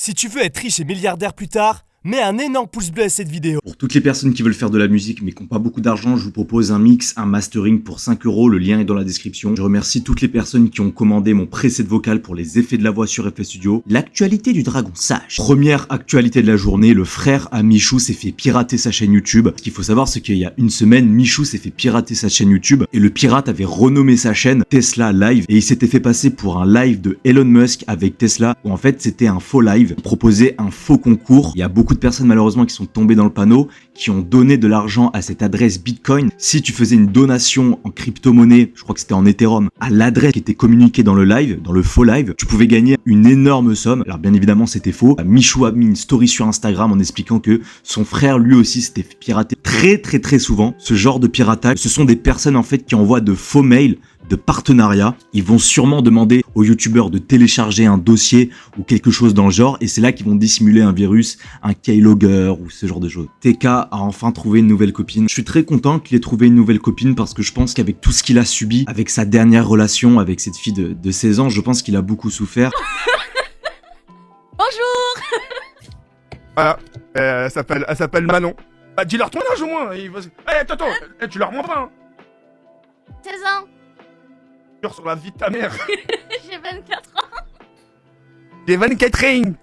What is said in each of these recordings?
Si tu veux être riche et milliardaire plus tard, mets un énorme pouce bleu à cette vidéo. Pour toutes les personnes qui veulent faire de la musique mais qui n'ont pas beaucoup d'argent, je vous propose un mix, un mastering pour 5 €. Le lien est dans la description. Je remercie toutes les personnes qui ont commandé mon preset vocal pour les effets de la voix sur FL Studio. L'actualité du dragon sage. Première actualité de la journée, le frère à Michou s'est fait pirater sa chaîne YouTube. Ce qu'il faut savoir, c'est qu'il y a une semaine, Michou s'est fait pirater sa chaîne YouTube et le pirate avait renommé sa chaîne Tesla Live et il s'était fait passer pour un live de Elon Musk avec Tesla où en fait c'était un faux live. Il proposait un faux concours. Il y a beaucoup de personnes malheureusement qui sont tombées dans le panneau, qui ont donné de l'argent à cette adresse Bitcoin. Si tu faisais une donation en crypto-monnaie, je crois que c'était en Ethereum, à l'adresse qui était communiquée dans le live, dans le faux live, tu pouvais gagner une énorme somme. Alors bien évidemment c'était faux. Michou a mis une story sur Instagram en expliquant que son frère lui aussi s'était fait pirater très souvent. Ce genre de piratage, ce sont des personnes en fait qui envoient de faux mails de partenariat. Ils vont sûrement demander aux youtubeurs de télécharger un dossier ou quelque chose dans le genre et c'est là qu'ils vont dissimuler un virus, un keylogger ou ce genre de choses. TK a enfin trouvé une nouvelle copine. Je suis très content qu'il ait trouvé une nouvelle copine parce que je pense qu'avec tout ce qu'il a subi, avec sa dernière relation avec cette fille de 16 ans, je pense qu'il a beaucoup souffert. Bonjour. Voilà, elle s'appelle Manon. Bah dis-leur ton âge au moins. Attends, tu leur mens pas hein. 16 ans. Sur la vie de ta mère. J'ai 24 ans. J'ai 24 ans.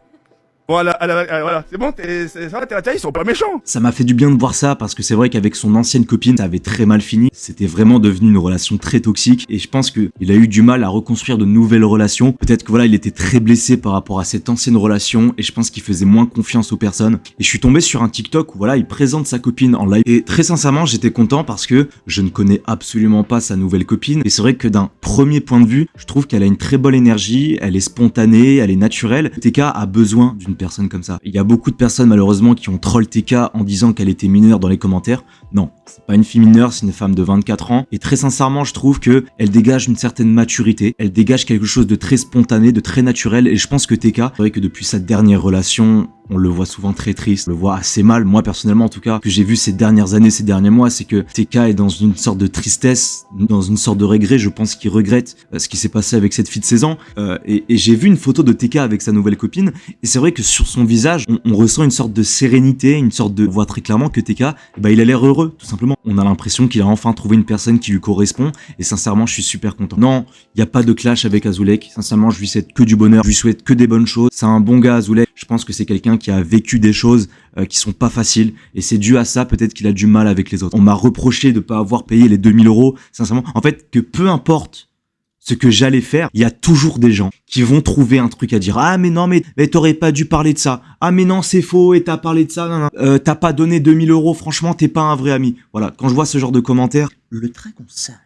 Voilà, voilà, c'est bon, ça va, t'es là, ils sont pas méchants. Ça m'a fait du bien de voir ça parce que c'est vrai qu'avec son ancienne copine, ça avait très mal fini. C'était vraiment devenu une relation très toxique et je pense qu'il a eu du mal à reconstruire de nouvelles relations. Peut-être que voilà, il était très blessé par rapport à cette ancienne relation et je pense qu'il faisait moins confiance aux personnes. Et je suis tombé sur un TikTok où voilà, il présente sa copine en live et très sincèrement, j'étais content parce que je ne connais absolument pas sa nouvelle copine. Et c'est vrai que d'un premier point de vue, je trouve qu'elle a une très bonne énergie, elle est spontanée, elle est naturelle. TK a besoin d'une personne comme ça. Il y a beaucoup de personnes malheureusement qui ont troll TK en disant qu'elle était mineure dans les commentaires. Non, c'est pas une fille mineure, c'est une femme de 24 ans. Et très sincèrement, je trouve que elle dégage une certaine maturité. Elle dégage quelque chose de très spontané, de très naturel. Et je pense que TK, c'est vrai que depuis sa dernière relation, on le voit souvent très triste, on le voit assez mal. Moi personnellement en tout cas, que j'ai vu ces dernières années, ces derniers mois, c'est que TK est dans une sorte de tristesse, dans une sorte de regret. Je pense qu'il regrette ce qui s'est passé avec cette fille de 16 ans. Et j'ai vu une photo de TK avec sa nouvelle copine. Et c'est vrai que sur son visage, on ressent une sorte de sérénité, une sorte de... On voit très clairement que TK, il a l'air heureux, tout simplement. On a l'impression qu'il a enfin trouvé une personne qui lui correspond. Et sincèrement, je suis super content. Non, il n'y a pas de clash avec Azulek. Sincèrement, je lui souhaite que du bonheur. Je lui souhaite que des bonnes choses. C'est un bon gars, Azulek. Je pense que c'est quelqu'un qui a vécu des choses qui sont pas faciles et c'est dû à ça peut-être qu'il a du mal avec les autres. On m'a reproché de pas avoir payé les 2000 €. Sincèrement, en fait, que peu importe ce que j'allais faire, il y a toujours des gens qui vont trouver un truc à dire. Ah mais non, mais t'aurais pas dû parler de ça. Ah mais non, c'est faux et t'as parlé de ça. Non. T'as pas donné 2000 €. Franchement, t'es pas un vrai ami. Voilà, quand je vois ce genre de commentaires, le dragon sage.